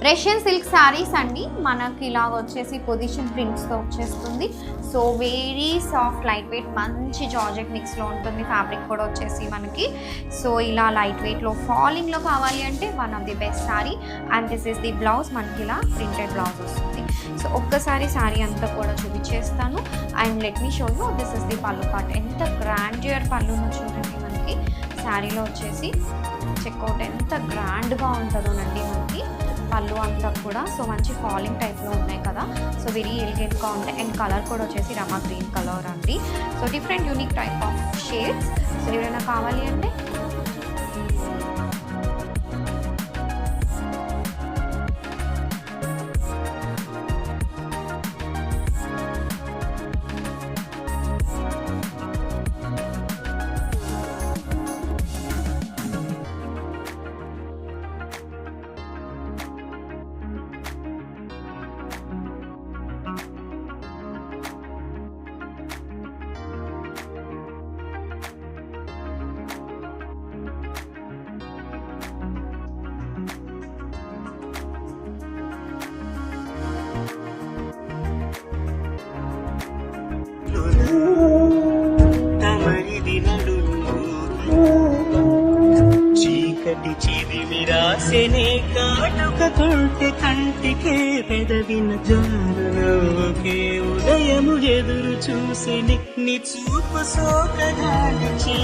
Russian silk saris అండి. మనకి ఇలాగ వచ్చేసి పొజిషన్ ప్రింట్స్తో వచ్చేస్తుంది. So very soft light weight, మంచి జార్జెట్ మిక్స్లో ఉంటుంది. ఫ్యాబ్రిక్ కూడా వచ్చేసి మనకి సో ఇలా లైట్ వెయిట్లో ఫాలింగ్లో కావాలి అంటే one of the best sari. And this is the blouse, మనకి ఇలా ప్రింటెడ్ బ్లౌజ్ వస్తుంది. సో ఒక్కసారి శారీ అంతా కూడా చూపించేస్తాను. And let me show you this is the పళ్ళు పార్ట్. ఎంత గ్రాండ్యూర్ పళ్ళును చూడండి. మనకి శారీలో వచ్చేసి చెక్అవుట్ ఎంత గ్రాండ్గా ఉంటుందోనండి మనకి పళ్ళు అంతా కూడా. సో మంచి ఫాలింగ్ టైప్లో ఉన్నాయి కదా, సో వెరీ ఎలిగెంట్గా ఉంటాయి. అండ్ కలర్ కూడా వచ్చేసి రమా గ్రీన్ కలర్ అండి. So different unique type of shades. So ఎవరైనా కావాలి అంటే చీకటి చిదిమి రాసెనే కాటుక తోటే కంటికే పెదవిన జారునవ్వుకే ఉదయము ఎదురు చూసి నీ చూపు సోకగాని